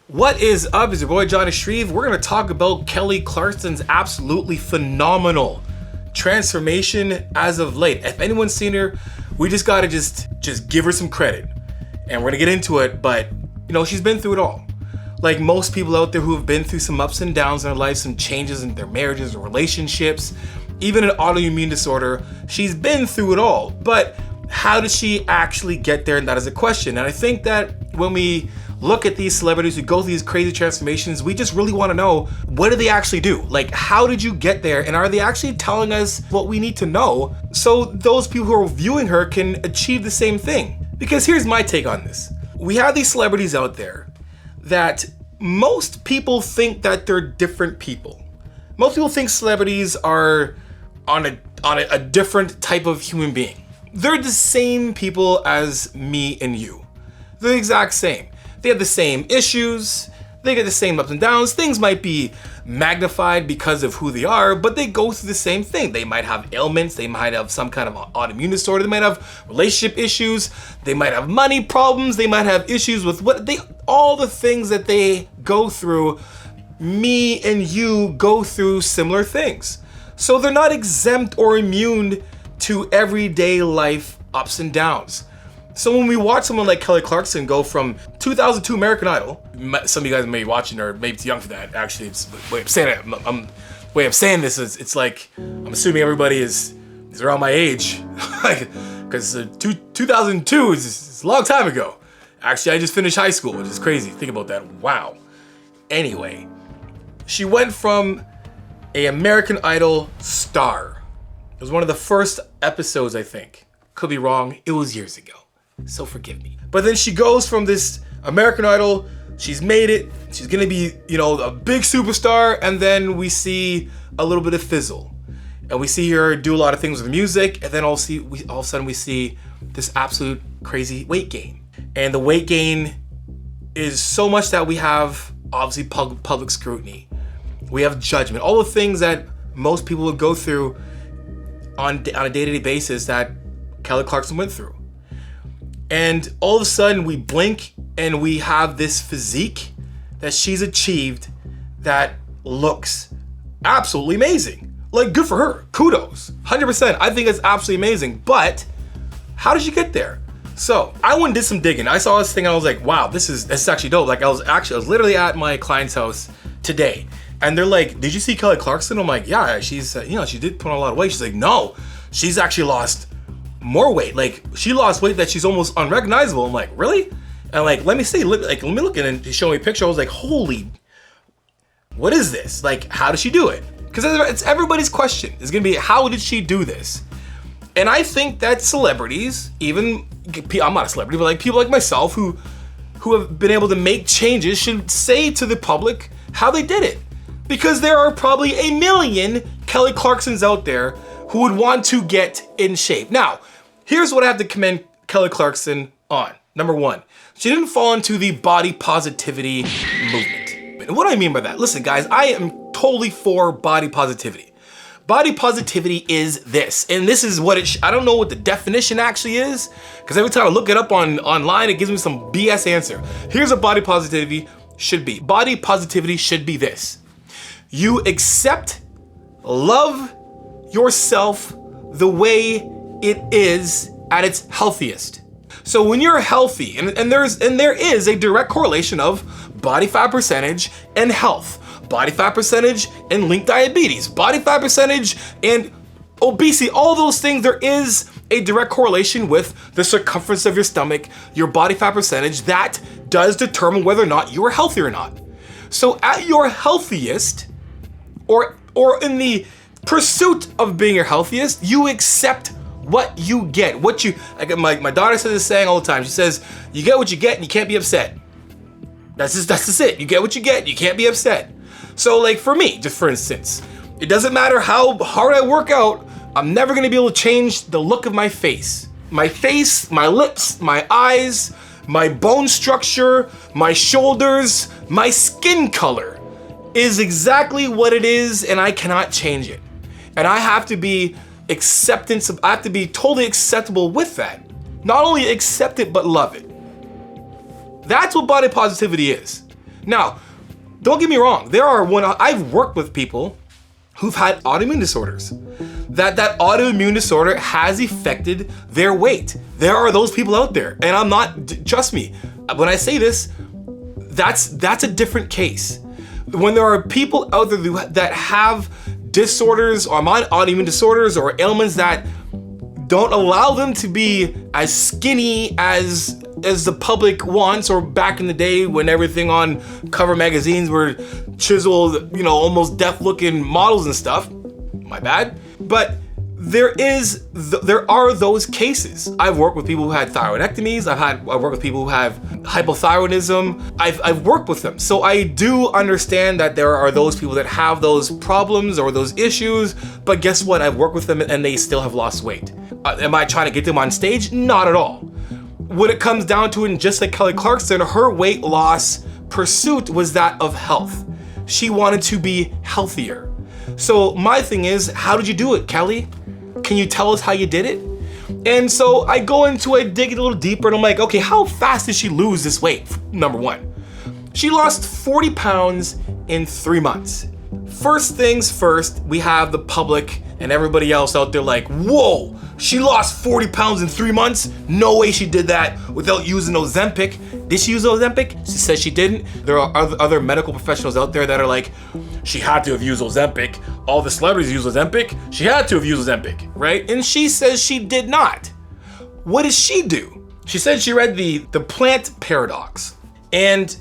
What is up? It's your boy Johnny Shreve. We're gonna talk about Kelly Clarkson's absolutely phenomenal transformation as of late. If anyone's seen her, we just gotta just give her some credit. And we're gonna get into it, but you know, she's been through it all. Like most people out there who have been through some ups and downs in their life, some changes in their marriages or relationships, even an autoimmune disorder, she's been through it all. But how did she actually get there? And that is a question. And I think that when we look at these celebrities who go through these crazy transformations, we just really want to know, what do they actually do? Like, how did you get there? And are they actually telling us what we need to know so those people who are viewing her can achieve the same thing? Because here's my take on this. We have these celebrities out there that most people think that they're different people. Most people think celebrities are on a different type of human being. They're the same people as me and you. They're the exact same. They have the same issues, they get the same ups and downs. Things might be magnified because of who they are, but they go through the same thing. They might have ailments, they might have some kind of autoimmune disorder, they might have relationship issues, they might have money problems, they might have issues with all the things that they go through. Me and you go through similar things. So they're not exempt or immune to everyday life ups and downs. So when we watch someone like Kelly Clarkson go from 2002 American Idol, some of you guys may be watching or maybe too young for that. Actually, it's the way I'm saying it. Way I'm saying this is, it's like I'm assuming everybody is around my age, like, because 2002 is a long time ago. Actually, I just finished high school, which is crazy. Think about that. Wow. Anyway, she went from a American Idol star. It was one of the first episodes, I think. Could be wrong. It was years ago. So forgive me. But then she goes from this American Idol, she's made it, she's gonna be, you know, a big superstar, and then we see a little bit of fizzle. And we see her do a lot of things with music, and then all of a sudden we see this absolute crazy weight gain. And the weight gain is so much that we have obviously public scrutiny. We have judgment, all the things that most people would go through on a day-to-day basis that Kelly Clarkson went through. And all of a sudden we blink and we have this physique that she's achieved that looks absolutely amazing. Like, good for her, kudos, 100%. I think it's absolutely amazing, but how did she get there? So I went and did some digging. I saw this thing and I was like, wow, this is actually dope. Like I was literally at my client's house today and they're like, did you see Kelly Clarkson? I'm like, yeah, she's, she did put on a lot of weight. She's like, no, she's actually lost more weight. Like she lost weight that she's almost unrecognizable. I'm like, really? And like, let me see, let me look, and show me a picture. I was like, holy, what is this? Like, how did she do it? Because it's everybody's question. It's gonna be, how did she do this? And I think that celebrities, even, I'm not a celebrity, but like people like myself who have been able to make changes should say to the public how they did it. Because there are probably a million Kelly Clarksons out there who would want to get in shape. Now, here's what I have to commend Kelly Clarkson on. Number one, she didn't fall into the body positivity movement. And what do I mean by that? Listen, guys, I am totally for body positivity. Body positivity is this, and this is what I don't know what the definition actually is, because every time I look it up online, it gives me some BS answer. Here's what body positivity should be. Body positivity should be this. You accept, love yourself the way it is at its healthiest. So when you're healthy, and there is a direct correlation of body fat percentage and health, body fat percentage and linked diabetes, body fat percentage and obesity, all those things, there is a direct correlation with the circumference of your stomach, your body fat percentage, that does determine whether or not you are healthy or not. So at your healthiest, or in the pursuit of being your healthiest, you accept what you get. My daughter says this saying all the time. She says, you get what you get and you can't be upset. That's just it. You get what you get, you can't be upset. So like for me, just for instance, it doesn't matter how hard I work out, I'm never gonna be able to change the look of my face. My face, my lips, my eyes, my bone structure, my shoulders, my skin color is exactly what it is, and I cannot change it. And I have to be I have to be totally acceptable with that. Not only accept it, but love it. That's what body positivity is. Now, don't get me wrong. I've worked with people who've had autoimmune disorders. That autoimmune disorder has affected their weight. There are those people out there, and I'm not. Trust me, when I say this, that's a different case. When there are people out there that have disorders or autoimmune disorders or ailments that don't allow them to be as skinny as the public wants, or back in the day when everything on cover magazines were chiseled, almost death-looking models and stuff. My bad. But there are those cases. I've worked with people who had thyroidectomies. I've worked with people who have hypothyroidism. I've worked with them. So I do understand that there are those people that have those problems or those issues, but guess what? I've worked with them and they still have lost weight. Am I trying to get them on stage? Not at all. When it comes down to it, and just like Kelly Clarkson, her weight loss pursuit was that of health. She wanted to be healthier. So my thing is, how did you do it, Kelly? Can you tell us how you did it? And so I dig it a little deeper, and I'm like, okay, how fast did she lose this weight? Number one, she lost 40 pounds in 3 months. First things first, we have the public and everybody else out there like, whoa, she lost 40 pounds in 3 months? No way she did that without using Ozempic. Did she use Ozempic? She says she didn't. There are other medical professionals out there that are like, she had to have used Ozempic. All the celebrities use Ozempic. She had to have used Ozempic, right? And she says she did not. What does she do? She said she read the plant paradox. And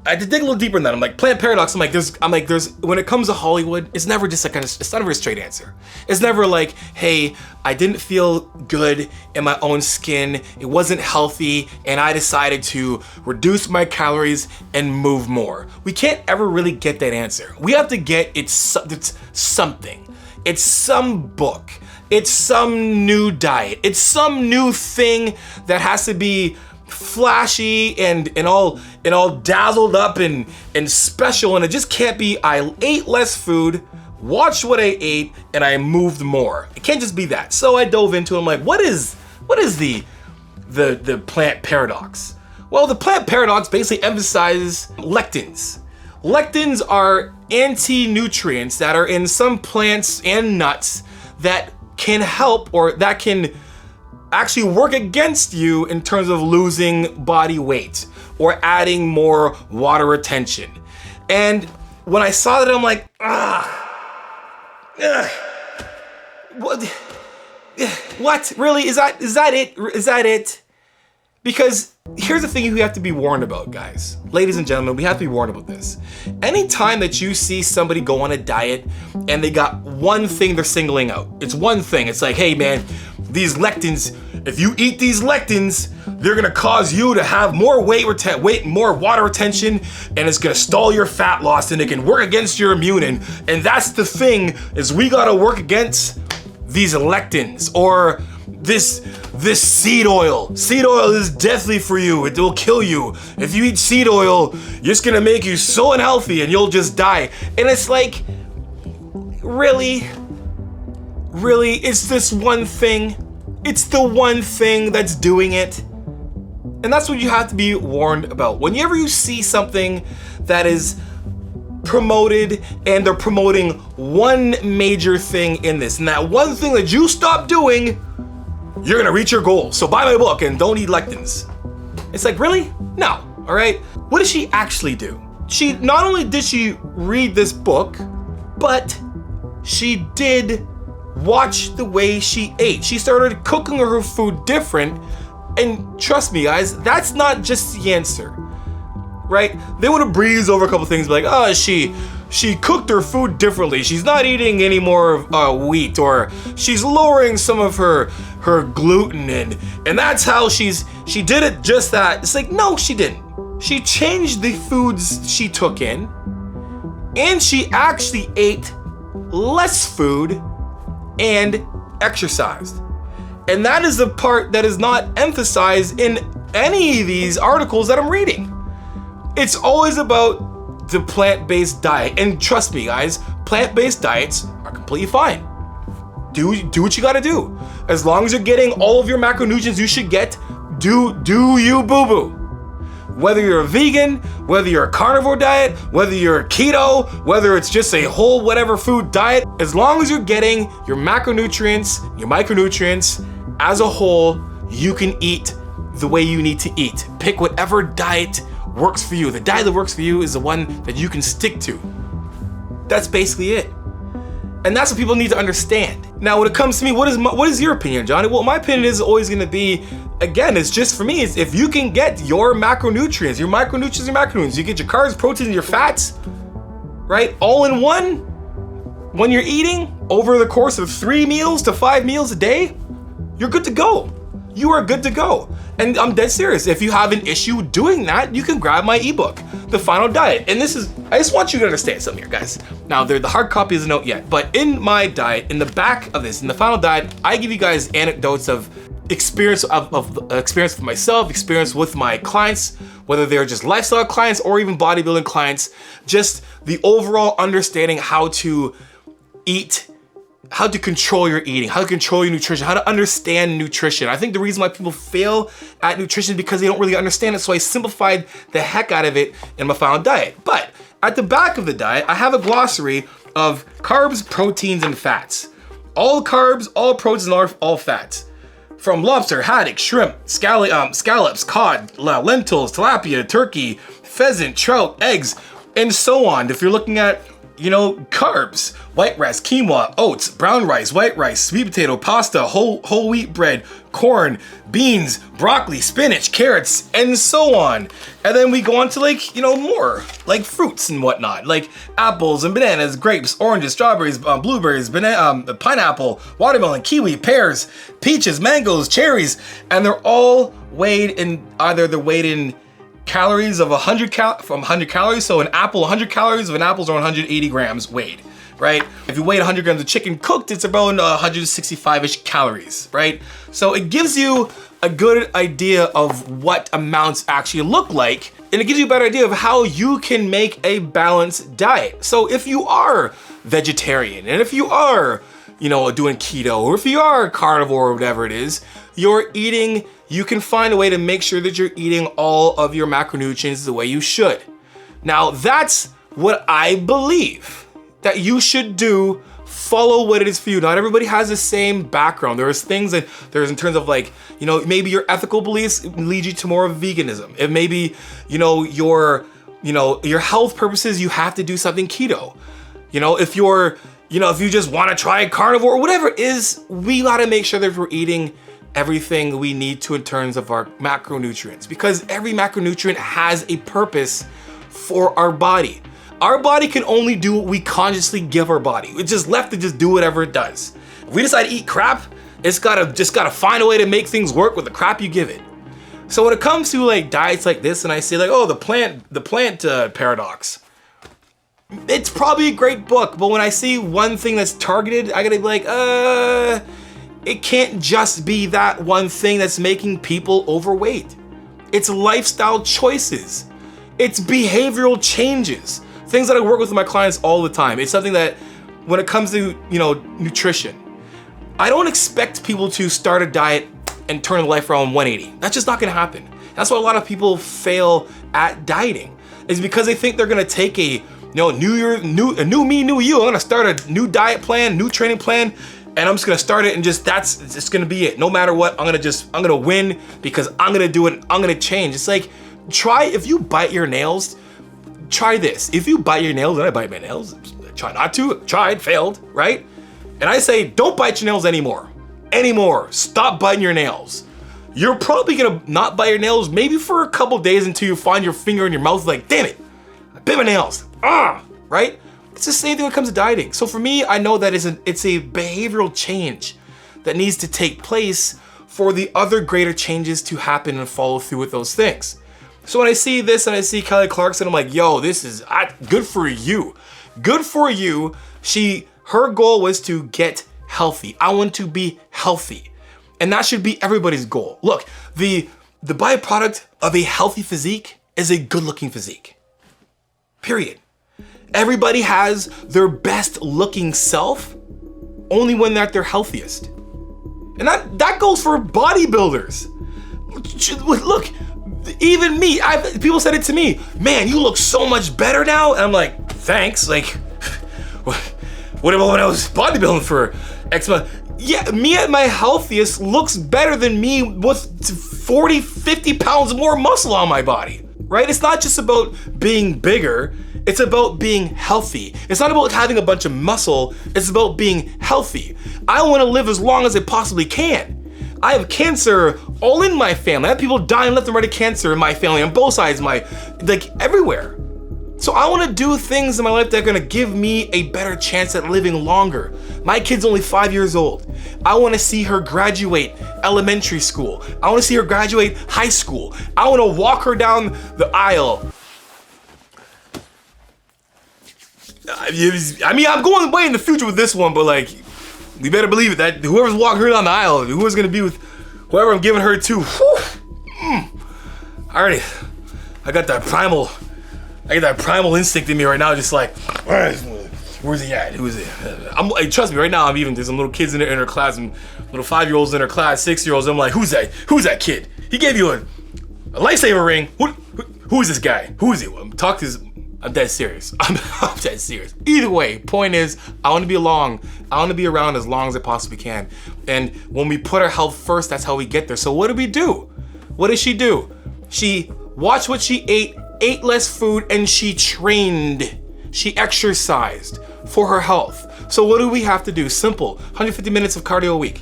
I had to dig a little deeper in that. I'm like, plant paradox. I'm like, there's when it comes to Hollywood, it's never just it's not a very straight answer. It's never like, hey, I didn't feel good in my own skin. It wasn't healthy, and I decided to reduce my calories and move more. We can't ever really get that answer. We have to get it's something. It's some book. It's some new diet. It's some new thing that has to be flashy and all dazzled up and special, and it just can't be I ate less food, watched what I ate, and I moved more. It can't just be that. So I dove into it. I'm like, what is the plant paradox? Well, the plant paradox basically emphasizes lectins. Lectins are anti-nutrients that are in some plants and nuts that can help, or that can actually work against you in terms of losing body weight or adding more water retention. And when I saw that, I'm like, what? Really? Is that it? Is that it? Because here's the thing you have to be warned about, guys. Ladies and gentlemen, we have to be warned about this. Anytime that you see somebody go on a diet and they got one thing they're singling out, it's one thing. It's like, hey man, these lectins, if you eat these lectins, they're gonna cause you to have more weight, more water retention, and it's gonna stall your fat loss, and it can work against your immune. And that's the thing, is we gotta work against these lectins, or this seed oil. Seed oil is deathly for you. It will kill you. If you eat seed oil, it's gonna make you so unhealthy and you'll just die. And it's like, really, it's this one thing. It's the one thing that's doing it. And that's what you have to be warned about. Whenever you see something that is promoted and they're promoting one major thing in this, and that one thing that you stop doing, you're gonna reach your goal. So buy my book and don't eat lectins. It's like, really? No, all right? What did she actually do? She, not only did she read this book, but she did watch the way she ate. She started cooking her food different, and trust me guys, that's not just the answer, right? They want to breeze over a couple things, like, oh, she cooked her food differently. She's not eating any more wheat, or she's lowering some of her gluten, and that's how she did it just that. It's like, no, she didn't. She changed the foods she took in, and she actually ate less food and exercised. And that is the part that is not emphasized in any of these articles that I'm reading. It's always about the plant-based diet. And trust me guys, plant-based diets are completely fine. Do what you gotta do. As long as you're getting all of your macronutrients you should get, do you boo-boo. Whether you're a vegan, whether you're a carnivore diet, whether you're a keto, whether it's just a whole whatever food diet, as long as you're getting your macronutrients, your micronutrients as a whole, you can eat the way you need to eat. Pick whatever diet works for you. The diet that works for you is the one that you can stick to. That's basically it. And that's what people need to understand. Now, when it comes to me, what is your opinion, Johnny? Well, my opinion is always gonna be, again, it's just for me, is if you can get your macronutrients, your macronutrients, you get your carbs, proteins, your fats, right, all in one, when you're eating over the course of 3 meals to 5 meals a day, you're good to go. You are good to go. And I'm dead serious. If you have an issue doing that, you can grab my ebook, The Final Diet. And this is, I just want you to understand something here, guys. Now, the hard copy isn't out yet, but in my diet, in the back of this, in The Final Diet, I give you guys anecdotes of experience experience with myself, experience with my clients, whether they're just lifestyle clients or even bodybuilding clients, just the overall understanding how to eat, how to control your eating, how to control your nutrition, how to understand nutrition. I think the reason why people fail at nutrition is because they don't really understand it. So I simplified the heck out of it in my Final Diet. But at the back of the diet, I have a glossary of carbs, proteins, and fats. All carbs, all proteins, and all fats. From lobster, haddock, shrimp, scallops, cod, lentils, tilapia, turkey, pheasant, trout, eggs, and so on. If you're looking at, carbs, white rice, quinoa, oats, brown rice, white rice, sweet potato, pasta, whole wheat bread, corn, beans, broccoli, spinach, carrots, and so on. And then we go on to more like fruits and whatnot, like apples and bananas, grapes, oranges, strawberries, blueberries, pineapple, watermelon, kiwi, pears, peaches, mangoes, cherries, and they're all weighed in calories of 100 calories. So an apple, 100 calories of an apple is around 180 grams weighed, right? If you weigh 100 grams of chicken cooked, it's around 165-ish calories, right? So it gives you a good idea of what amounts actually look like, and it gives you a better idea of how you can make a balanced diet. So if you are vegetarian, and if you are, doing keto, or if you are carnivore or whatever it is, you can find a way to make sure that you're eating all of your macronutrients the way you should. Now, that's what I believe that you should do. Follow what it is for you. Not everybody has the same background. There's things that there's in terms of maybe your ethical beliefs lead you to more of veganism. It may be, your health purposes, you have to do something keto. If you just want to try carnivore or whatever it is, we got to make sure that we're eating everything we need to in terms of our macronutrients, because every macronutrient has a purpose for our body. Our body can only do what we consciously give our body. It's just left to just do whatever it does. If we decide to eat crap, it's gotta find a way to make things work with the crap you give it. So when it comes to diets like this, and I say the plant paradox, it's probably a great book, but when I see one thing that's targeted, I gotta be it can't just be that one thing that's making people overweight. It's lifestyle choices. It's behavioral changes. Things that I work with my clients all the time. It's something that when it comes to, nutrition, I don't expect people to start a diet and turn their life around 180. That's just not gonna happen. That's why a lot of people fail at dieting, is because they think they're gonna take a new year, new me, new you. I'm gonna start a new diet plan, new training plan, and I'm just gonna start it and that's it's gonna be it. No matter what, I'm gonna win because I'm gonna do it, I'm gonna change. It's like, if you bite your nails, try this. If you bite your nails, and I bite my nails, try not to, tried, failed, right? And I say, don't bite your nails anymore. Stop biting your nails. You're probably gonna not bite your nails maybe for a couple days until you find your finger in your mouth like, damn it, I bit my nails, right? It's the same thing when it comes to dieting. So for me, I know that it's a behavioral change that needs to take place for the other greater changes to happen and follow through with those things. So when I see this and I see Kelly Clarkson, I'm like, yo, this is good for you. Good for you. Her goal was to get healthy. I want to be healthy. And that should be everybody's goal. Look, the byproduct of a healthy physique is a good-looking physique. Period. Everybody has their best looking self only when they're at their healthiest. And that goes for bodybuilders. Look, Even me, people said it to me, man, you look so much better now. And I'm like, thanks. Like, what about when I was bodybuilding for X month? Yeah, me at my healthiest looks better than me with 40, 50 pounds more muscle on my body, right? It's not just about being bigger, it's about being healthy. It's not about having a bunch of muscle, it's about being healthy. I wanna live as long as I possibly can. I have cancer all in my family. I have people dying left and right of cancer in my family on both sides, like everywhere. So I wanna do things in my life that are gonna give me a better chance at living longer. My kid's only 5 years old. I wanna see her graduate elementary school. I wanna see her graduate high school. I wanna walk her down the aisle. I mean, I'm going way in the future with this one, but like, you better believe it, that whoever's walking her down the aisle, whoever's gonna be with whoever I'm giving her to, I got that primal instinct in me right now, just like, where's he at? Who is it? Trust me, right now, there's some little kids in her class, and little 5-year-olds in her class, 6-year-olds. I'm like, who's that? Who's that kid? He gave you a lifesaver ring. Who is this guy? Who is he? I'm dead serious. I'm dead serious. Either way, point is, I want to be around as long as I possibly can. And when we put our health first, that's how we get there. So what do? What does she do? She watched what she ate less food, and she trained. She exercised for her health. So what do we have to do? Simple, 150 minutes of cardio a week.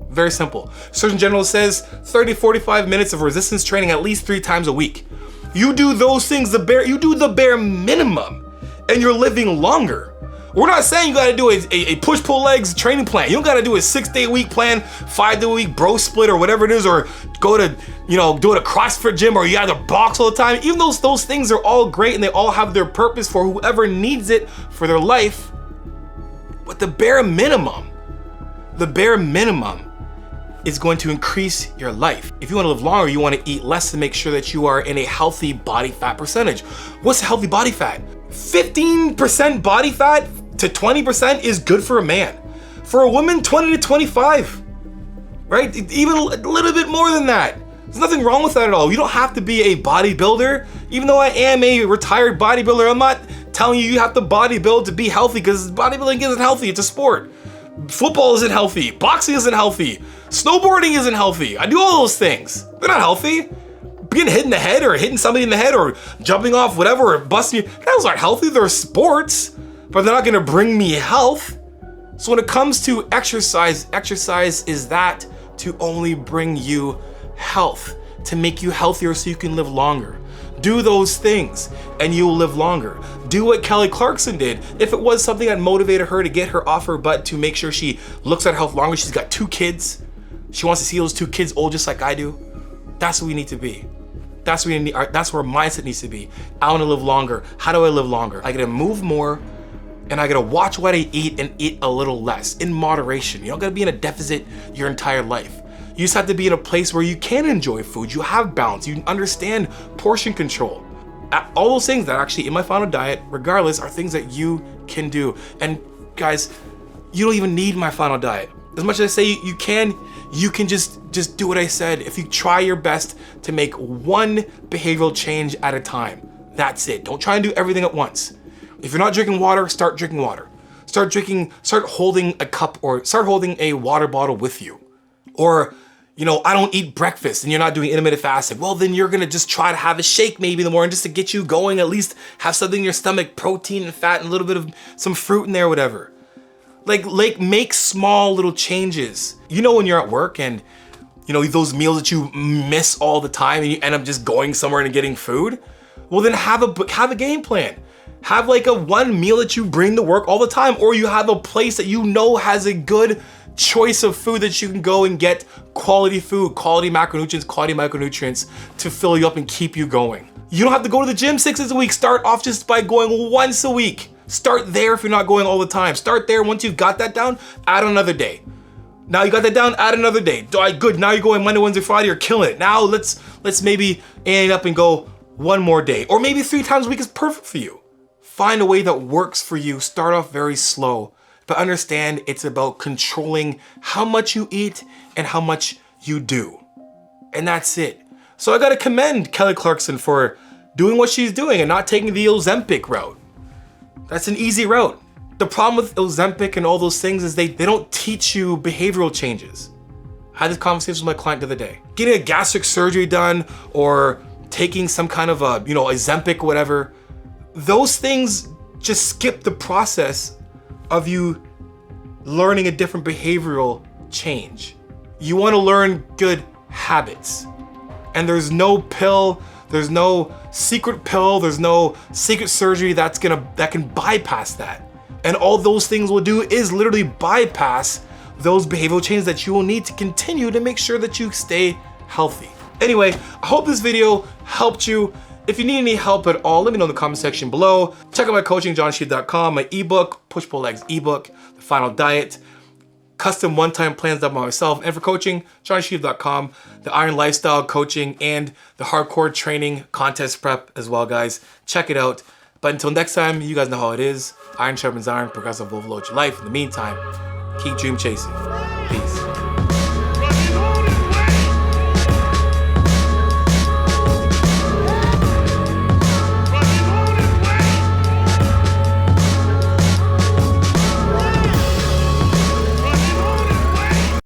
Very simple. Surgeon General says 30, 45 minutes of resistance training at least 3 times a week. You do those things, you do the bare minimum, and you're living longer. We're not saying you gotta do a push-pull legs training plan. You don't gotta do a 6-day-a-week plan, 5-day-a-week bro split or whatever it is, or go to, do it a CrossFit gym, or you gotta box all the time. Even though those things are all great and they all have their purpose for whoever needs it for their life, but the bare minimum is going to increase your life. If you wanna live longer, you wanna eat less to make sure that you are in a healthy body fat percentage. What's healthy body fat? 15% body fat to 20% is good for a man. For a woman, 20 to 25, right? Even a little bit more than that. There's nothing wrong with that at all. You don't have to be a bodybuilder. Even though I am a retired bodybuilder, I'm not telling you have to bodybuild to be healthy, because bodybuilding isn't healthy, it's a sport. Football isn't healthy, boxing isn't healthy, snowboarding isn't healthy. I do all those things. They're not healthy. Being hit in the head, or hitting somebody in the head, or jumping off whatever, or busting you, those aren't healthy. They're sports, but they're not gonna bring me health. So when it comes to exercise is that to only bring you health, to make you healthier so you can live longer. Do those things and you will live longer. Do what Kelly Clarkson did. If it was something that motivated her to get her off her butt to make sure she looks at her health longer, she's got 2 kids. She wants to see those 2 kids old just like I do. That's what we need to be. That's where our mindset needs to be. I want to live longer. How do I live longer? I gotta move more, and I gotta watch what I eat and eat a little less in moderation. You don't gotta be in a deficit your entire life. You just have to be in a place where you can enjoy food. You have balance. You understand portion control. All those things that actually in my final diet, regardless, are things that you can do. And guys, you don't even need my final diet. As much as I say you can just do what I said. If you try your best to make one behavioral change at a time, that's it. Don't try and do everything at once. If you're not drinking water, start drinking water. Start holding a cup, or start holding a water bottle with you. Or, I don't eat breakfast and you're not doing intermittent fasting. Well, then you're gonna just try to have a shake maybe in the morning just to get you going, at least have something in your stomach, protein and fat and a little bit of some fruit in there, whatever. Like make small little changes. When you're at work and those meals that you miss all the time and you end up just going somewhere and getting food, well then have a game plan. Have like a one meal that you bring to work all the time, or you have a place that has a good choice of food that you can go and get quality food, quality micronutrients to fill you up and keep you going. You don't have to go to the gym 6 days a week. Start off just by going once a week. Start there if you're not going all the time. Start there. Once you've got that down, add another day. Now you got that down, add another day. Good, now you're going Monday, Wednesday, Friday, you're killing it. Now let's maybe end up and go one more day. Or maybe 3 times a week is perfect for you. Find a way that works for you. Start off very slow. But understand it's about controlling how much you eat and how much you do. And that's it. So I gotta commend Kelly Clarkson for doing what she's doing and not taking the Ozempic route. That's an easy route. The problem with Ozempic and all those things is they don't teach you behavioral changes. I had this conversation with my client the other day. Getting a gastric surgery done or taking some kind of a, Ozempic or whatever, those things just skip the process of you learning a different behavioral change. You want to learn good habits. And there's no pill, there's no secret pill, there's no secret surgery that can bypass that. And all those things will do is literally bypass those behavioral changes that you will need to continue to make sure that you stay healthy. Anyway, I hope this video helped you. If you need any help at all, let me know in the comment section below. Check out my coaching, johnsheaf.com, my ebook, Push Pull Legs ebook, The Final Diet, custom one-time plans done by myself, and for coaching, johnsheaf.com, the Iron Lifestyle coaching, and the hardcore training contest prep as well, guys. Check it out. But until next time, you guys know how it is. Iron sharpens iron, progressive overload your life. In the meantime, keep dream chasing. Peace.